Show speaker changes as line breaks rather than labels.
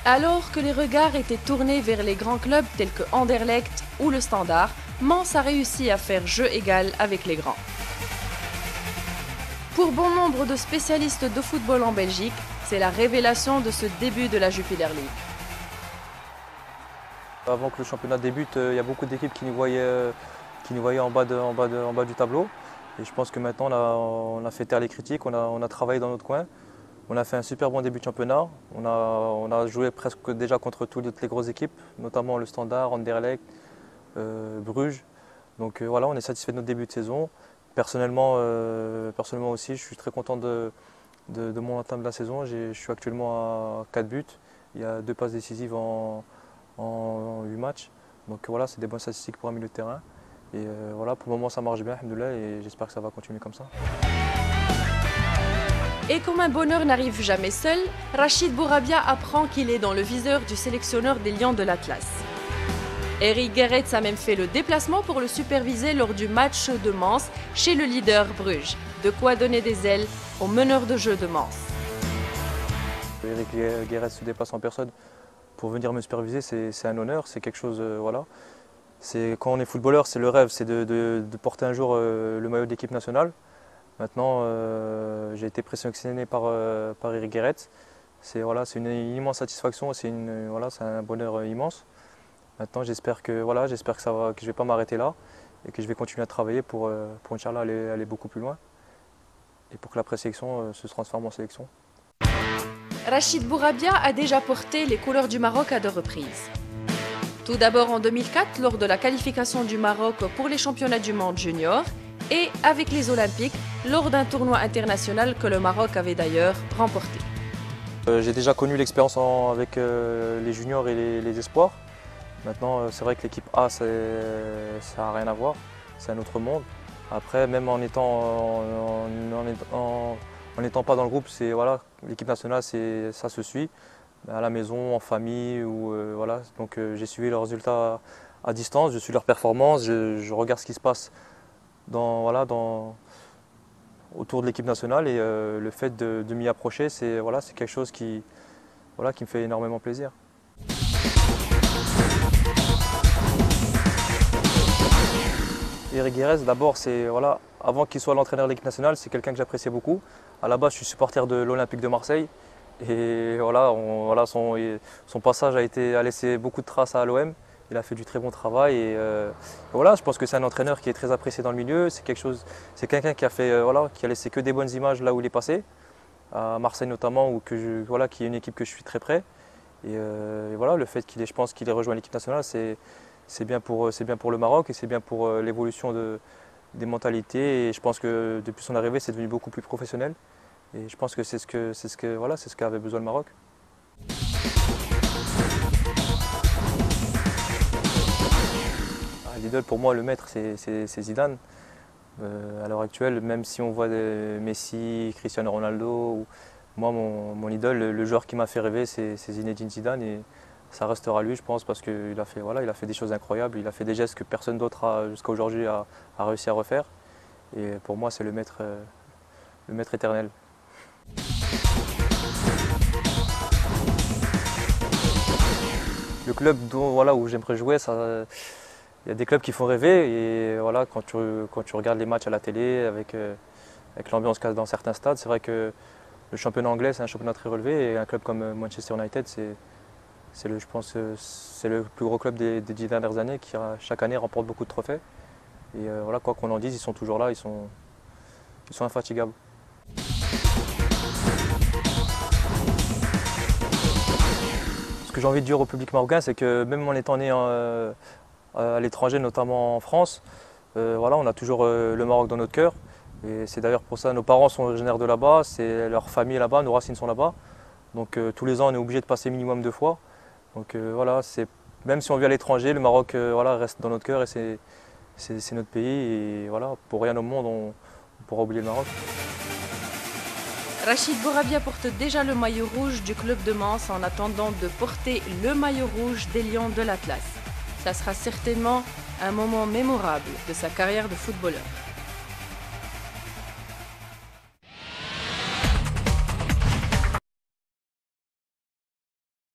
Alors que les regards étaient tournés vers les grands clubs tels que Anderlecht ou le Standard, Mens a réussi à faire jeu égal avec les grands. Pour bon nombre de spécialistes de football en Belgique, c'est la révélation de ce début de la Jupiler League.
Avant que le championnat débute, il y a beaucoup d'équipes qui nous voyaient en bas du tableau. Et je pense que maintenant, on a fait taire les critiques, on a travaillé dans notre coin. On a fait un super bon début de championnat. On a joué presque déjà contre toutes les grosses équipes, notamment le Standard, Anderlecht, Bruges. Donc voilà, on est satisfait de notre début de saison. Personnellement aussi, je suis très content de mon entame de la saison. Je suis actuellement à 4 buts. Il y a 2 passes décisives en 8 matchs. Donc voilà, c'est des bonnes statistiques pour un milieu de terrain. Et voilà, pour le moment ça marche bien, alhamdoulilah, et j'espère que ça va continuer comme ça.
Et comme un bonheur n'arrive jamais seul, Rachid Bourabia apprend qu'il est dans le viseur du sélectionneur des Lions de l'Atlas. Eric Gerets a même fait le déplacement pour le superviser lors du match de Mens chez le leader Bruges. De quoi donner des ailes au meneur de jeu de Mens.
Eric Gerets se déplace en personne pour venir me superviser, c'est un honneur, c'est quelque chose, voilà. Quand on est footballeur, c'est le rêve, c'est de porter un jour le maillot de l'équipe nationale. Maintenant, j'ai été présélectionné par Eric Gerets. C'est une immense satisfaction, c'est un bonheur immense. Maintenant, j'espère que je ne vais pas m'arrêter là et que je vais continuer à travailler pour Inch'Allah aller beaucoup plus loin et pour que la présélection se transforme en sélection.
Rachid Bourabia a déjà porté les couleurs du Maroc à 2 reprises. Tout d'abord en 2004 lors de la qualification du Maroc pour les championnats du monde junior et avec les Olympiques lors d'un tournoi international que le Maroc avait d'ailleurs remporté.
J'ai déjà connu l'expérience avec les juniors et les espoirs. Maintenant, c'est vrai que l'équipe A, ça n'a rien à voir, c'est un autre monde. Après, même en n'étant pas dans le groupe, l'équipe nationale, ça se suit. À la maison, en famille, Donc j'ai suivi leurs résultats à distance, je suis leurs performances, je regarde ce qui se passe autour de l'équipe nationale et le fait de m'y approcher, c'est quelque chose qui me fait énormément plaisir. Eric Gerets, d'abord, avant qu'il soit l'entraîneur de l'équipe nationale, c'est quelqu'un que j'appréciais beaucoup. À la base, je suis supporter de l'Olympique de Marseille. Et son passage a laissé beaucoup de traces à l'OM. Il a fait du très bon travail. Et je pense que c'est un entraîneur qui est très apprécié dans le milieu. C'est quelqu'un qui a laissé que des bonnes images là où il est passé. À Marseille notamment, qui est une équipe que je suis très près. Et le fait je pense qu'il ait rejoint l'équipe nationale, c'est bien pour le Maroc et c'est bien pour l'évolution des mentalités. Et je pense que depuis son arrivée, c'est devenu beaucoup plus professionnel. Et je pense que c'est ce qu'avait besoin le Maroc. L'idole pour moi, le maître, c'est Zidane. À l'heure actuelle, même si on voit Messi, Cristiano Ronaldo, moi mon idole, le joueur qui m'a fait rêver, c'est Zinedine Zidane. Et ça restera lui, je pense, parce qu'il a fait des choses incroyables. Il a fait des gestes que personne d'autre jusqu'à aujourd'hui a réussi à refaire. Et pour moi, c'est le maître éternel. Le club où j'aimerais jouer, il y a des clubs qui font rêver. Et quand tu regardes les matchs à la télé, avec l'ambiance qu'il y a dans certains stades, c'est vrai que le championnat anglais, c'est un championnat très relevé. Et un club comme Manchester United, je pense c'est le plus gros club des 10 dernières années qui chaque année remporte beaucoup de trophées. Et quoi qu'on en dise, ils sont toujours là, ils sont infatigables. Ce que j'ai envie de dire au public marocain, c'est que même en étant né à l'étranger, notamment en France, on a toujours le Maroc dans notre cœur. Et c'est d'ailleurs pour ça que nos parents sont originaires de là-bas, leur famille est là-bas, nos racines sont là-bas. Donc tous les ans, on est obligé de passer minimum 2 fois. Donc même si on vit à l'étranger, le Maroc reste dans notre cœur et c'est notre pays. Et pour rien au monde, on pourra oublier le Maroc.
Rachid Bourabia porte déjà le maillot rouge du club de Mens en attendant de porter le maillot rouge des Lions de l'Atlas. Ça sera certainement un moment mémorable de sa carrière de footballeur.